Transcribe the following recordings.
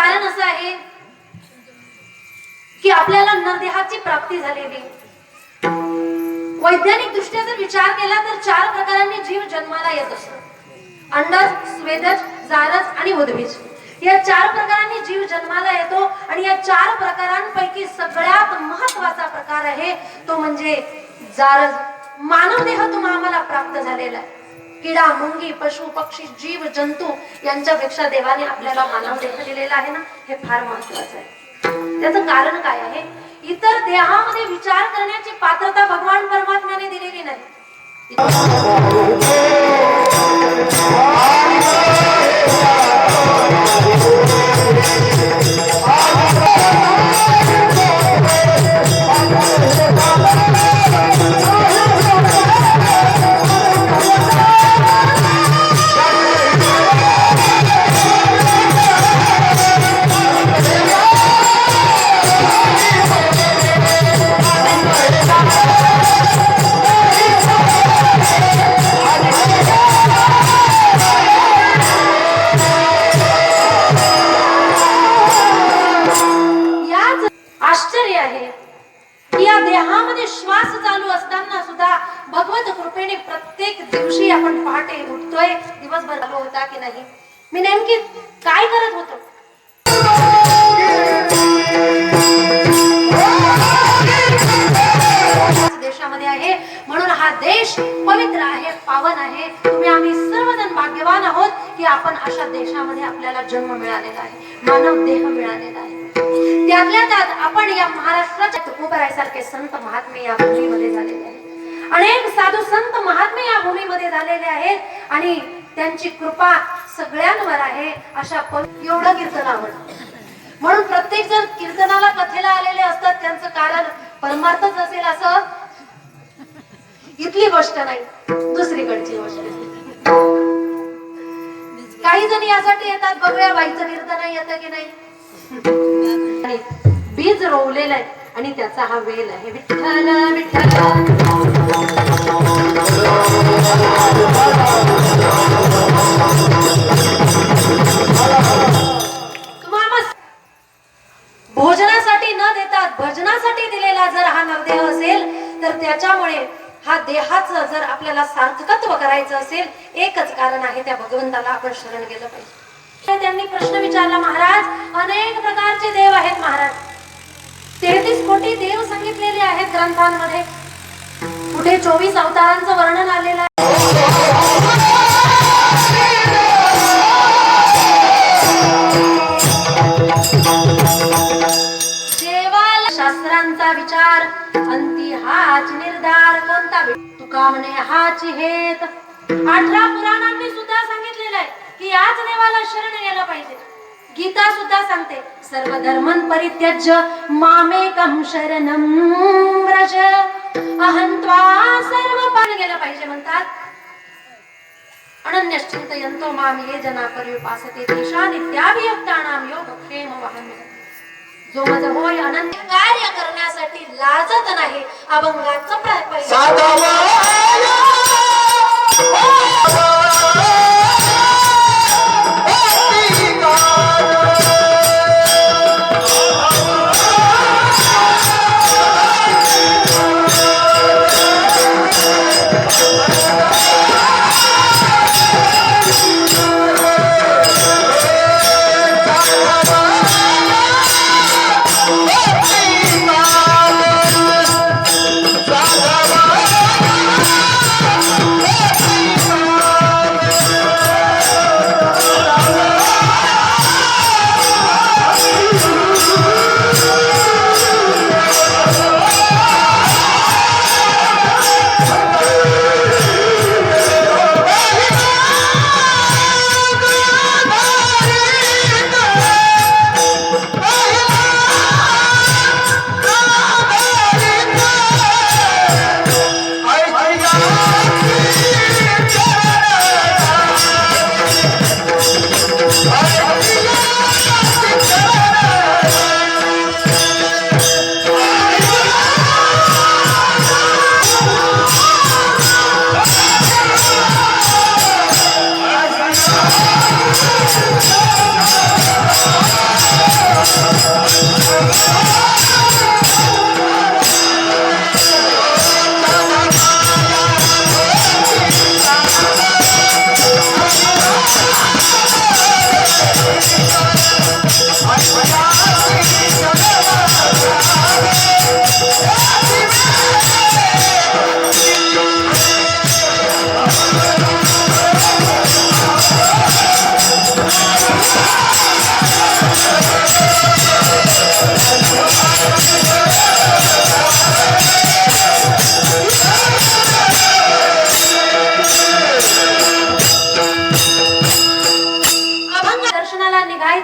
कारण असं आहे की आपल्याला नरदेहाची प्राप्ती झालेली. वैज्ञानिक दृष्ट्या जर विचार केला तर 4 प्रकारांनी जीव जन्माला येत असतो. अंडज, स्वेदज, जारज आणि उद्भिज. या 4 प्रकारांनी जीव जन्माला येतो आणि या 4 प्रकारांपैकी सगळ्यात महत्वाचा प्रकार आहे तो म्हणजे जारज. मानव देह तुम्हाला प्राप्त झालेला आहे. किडा, मुंगी, पशु, पक्षी, जीव, जंतू यांच्यापेक्षा देवाने आपल्याला मानव देह दिलेला आहे ना, हे फार महत्वाचं आहे. त्याचं कारण काय आहे? इतर देहामध्ये विचार करण्याची पात्रता भगवान परमात्म्याने दिलेली नाही. आश्चर्य आहे की या देहामध्ये श्वास चालू असताना सुद्धा भगवत कृपेने प्रत्येक दिवशी आपण पहाटे उठतोय. दिवसभर आलो होता की नाही? मी नेमकी काय करत होतो? देशामध्ये आहे म्हणून हा देश पवित्र आहे, पावन आहे. तुम्ही आम्ही सर्वजण भाग्यवान आहोत की आपण अशा देशामध्ये आपल्याला जन्म मिळालेला आहे, मानव देह मिळालेला आहे. त्यातल्या त्यात आपण या महाराष्ट्राच्या तुकोबरायसारखे संत महात्मे या भूमीमध्ये झालेले आहेत. अनेक साधू संत महात्मे या भूमीमध्ये झालेले आहेत आणि त्यांची कृपा सगळ्यांवर आहे. अशा एवढं कीर्तन आवडतं म्हणून प्रत्येक जण कीर्तनाला कथेला आलेले असतात. त्यांचं कारण परमार्थच असेल असं इथली गोष्ट नाही, दुसरीकडची गोष्ट. काही जण यासाठी येतात बघूया बाईचं कीर्तन येतं की नाही. बीज रोवलेलं आहे आणि त्याचा हा वेल आहे. विठ्ठल विठ्ठल तुम्हाला भोजनासाठी न देता भजनासाठी दिलेला जर हा नरदेह असेल तर त्याच्यामुळे हा देहाचं जर आपल्याला सार्थकत्व करायचं असेल, एकच कारण आहे, त्या भगवंताला आपण शरण गेलं पाहिजे. त्यांनी प्रश्न विचारला, महाराज अनेक प्रकारचे देव आहेत महाराज, 33 कोटी देव सांगितलेले आहेत ग्रंथांमध्ये, कुठे 24 अवतारांचं वर्णन आलेलं आहे. देवाला शास्त्रांचा विचार अंती हाच निर्धार कोणता? तुका म्हणे हाच हेत. 18 पुराणांनी सुद्धा सांगितलेलं आहे की याच देवाला शरण गेलं पाहिजे. गीता सुद्धा सांगते सर्व धर्मं परित्यज्य मामेकं शरणं व्रज. अहं त्वा सर्व पान गेलं पाहिजे म्हणतात. अनन्यश्चिंतयन्तो मां ये जना पर्युपासते तेषां नित्याभियुक्तानां योगक्षेम वहाम्यहम्. जो माझा होय अनंत कार्य करण्यासाठी लाजत नाही, अभंगाचं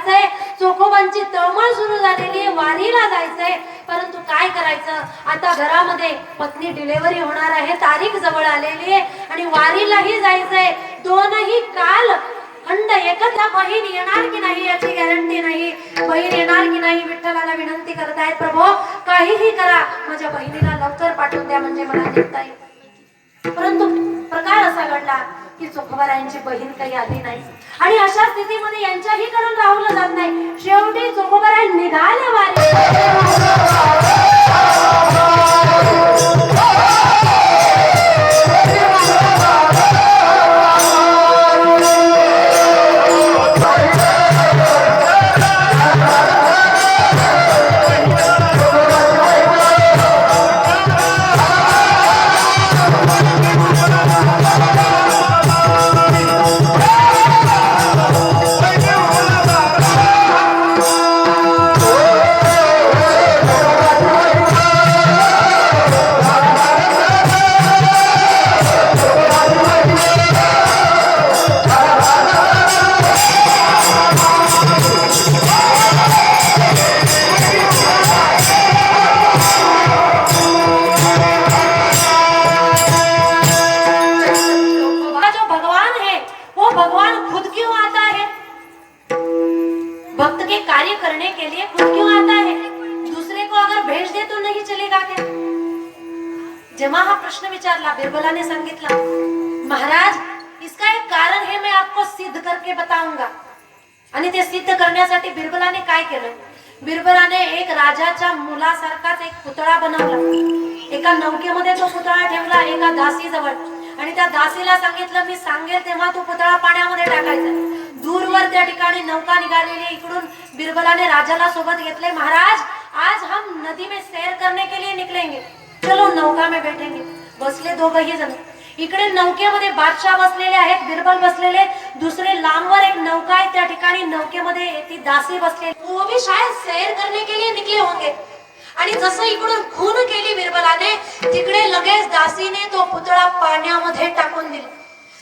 जायचंय, चोखोबांची तळमळ सुरू झालेली आहे, वारीला जायचंय. परंतु काय करायचं, आता घरामध्ये पत्नी डिलिव्हरी होणार आहे, तारीख जवळ आलेली आहे आणि वारीलाही जायचंय. दोनही काल खंड एकत्र. बहीण येणार की नाही याची गॅरंटी नाही. बहीण येणार की नाही विठ्ठलाला विनंती करतायत, प्रभू काहीही करा, माझ्या बहिणीला लवकर पाठवून द्या म्हणजे मला निघता येईल. परंतु प्रकार असा घडला की चोखोबारायांची बहीण काही आली नाही आणि अशा स्थितीमध्ये यांच्याही कडून राहुलं जात नाही. शेवटी चोखोबाराय निघाले वारी. भक्त के कार्य करने के लिए खुद क्यों आता है? दूसरे को अगर भेज दे तो नहीं चलेगा क्या? जेव्हा हा प्रश्न विचारला, बिरबलाने सांगितलं, महाराज इसका एक कारण है, मैं आपको सिद्ध करके बताऊंगा. आणि ते सिद्ध करण्यासाठी बिरबलाने काय केलं? बिरबलाने एक राजाच्या मुलासारखाच एक पुतळा बनवला. एका नौकेमध्ये तो पुतळा ठेवला एका दासीजवळ आणि त्या दासीला सांगितलं, मी सांगेल तेव्हा तो पुतळा पाण्यामध्ये टाकायचा. दूरवर त्या ठिकाणी नौका निघालेली. इकडून बिरबलाने राजाला सोबत घेतले. महाराज आज हम नदी में सैर करने के लिए निकलेंगे, चलो नौका में बैठेंगे. बसले दोघही जण. इकडे नौकेमध्ये बादशाह बसलेले आहेत, बिरबल बसलेले, दुसरे लांबवर एक नौका आहे, त्या ठिकाणी नौकेमध्ये ती दासी बसलेली. वो भी शायद सैर करने के लिए निकले होंगे. आणि जसं इकडून खून केली बिरबलाने, तिकडे लगेच दासीने तो पुतळा पाण्यामध्ये टाकून दिला.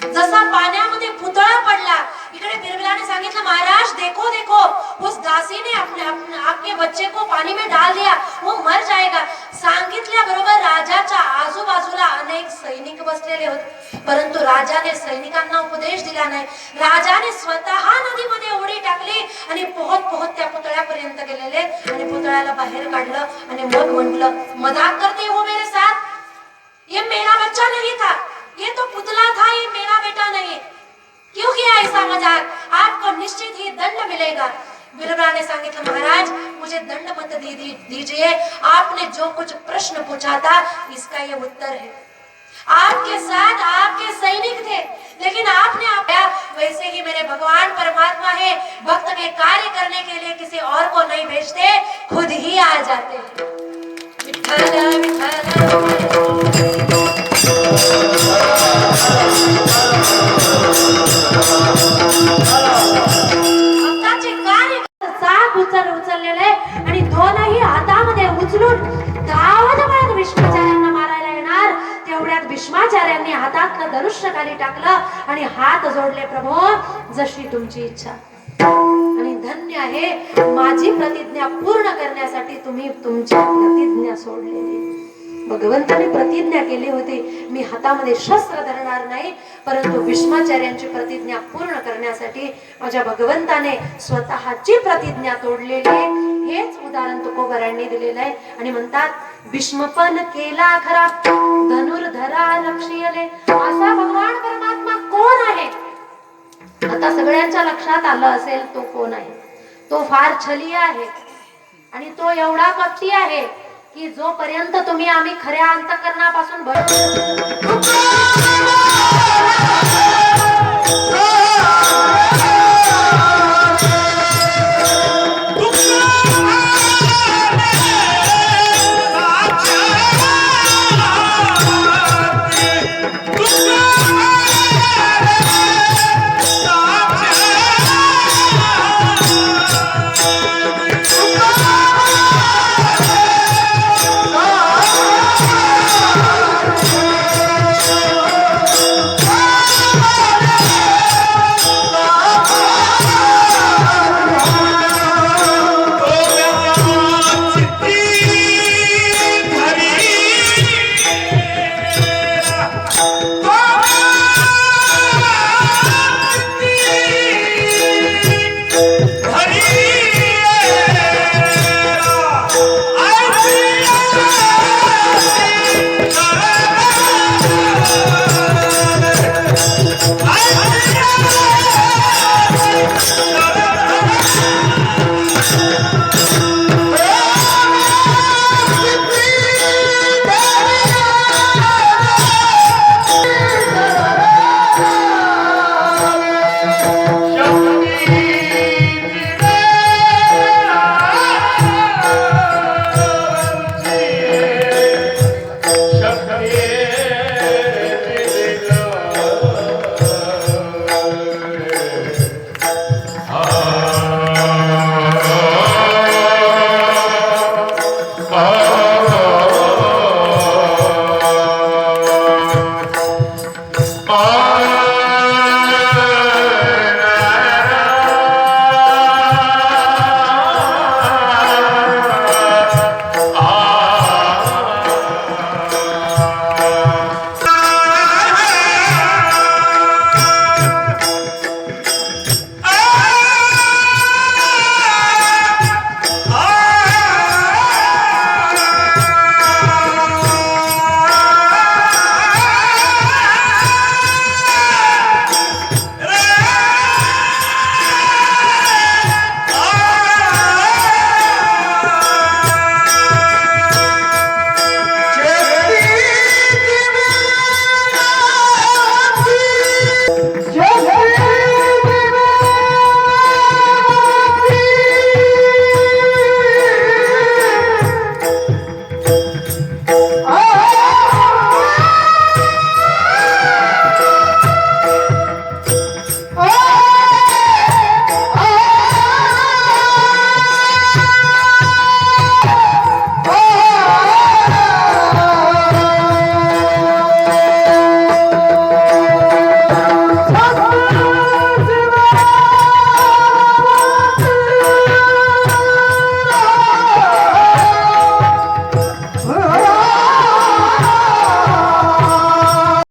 जसा पाण्यामध्ये पुतळा पडला, इकडे बिरबलाने सांगितलं, महाराज देखो देखो, उस दासी ने आपके बच्चे को पानी में डाल दिया, वो मर जाएगा. सांगितल्या बरोबर राजाच्या आजूबाजूला अनेक सैनिक बसलेले होते. परंतु राजाने सैनिकांना उपदेश दिला नाही. राजाने स्वतः नदीमध्ये उडी टाकली आणि पोहत पोहत त्या पुतळ्यापर्यंत गेलेले आणि पुतळ्याला बाहेर काढलं आणि मग म्हटलं, मजाक करते हो मेरे साथ? ये मेरा बच्चा नहीं था, ये तो पुतला था, ये मेरा बेटा नहीं. क्यों किया ऐसा मजाक? आपको निश्चित ही दंड मिलेगा. बिरबल ने सांगितलं, महाराज मुझे दंड मत दीजिए, आपने जो कुछ प्रश्न पूछा था इसका ये उत्तर है. आपके साथ आपके सैनिक थे, लेकिन आपने आया. वैसे ही मेरे भगवान परमात्मा है, भक्त के कार्य करने के लिए किसी और को नहीं भेजते, खुद ही आ जाते हैं. विठ्ठल विठ्ठल. भक्ताचे कार्य चाक उचललेले आणि दोनही हातामध्ये उचलून धावत पळत भीष्माचार्यांना मारायला येणार. तेवढ्यात भीष्माचार्यांनी हातातलं धनुष्य खाली टाकलं आणि हात जोडले, प्रभू जशी तुमची इच्छा. आणि धन्य आहे माझी प्रतिज्ञा पूर्ण करण्यासाठी तुम्ही तुमची प्रतिज्ञा सोडलेली. भगवंताने प्रतिज्ञा केली होती, मी हातामध्ये शस्त्र धरणार नाही, परंतु भीष्माचार्यांची प्रतिज्ञा पूर्ण करण्यासाठी माझ्या भगवंताने स्वतःची प्रतिज्ञा तोडलेली आहे. हेच उदाहरण तुकोबारांनी दिलेलं आहे. आणि म्हणतात, भीष्मपण केला खरा धनुर्धरा लक्षियले. असा भगवान परमात्मा कोण आहे? आता सगळ्यांच्या लक्षात आलं असेल तो कोण आहे. तो फार छली आहे आणि तो एवढा कपटी आहे की जोपर्यंत तुम्ही आम्ही खऱ्या अंतःकरणापासून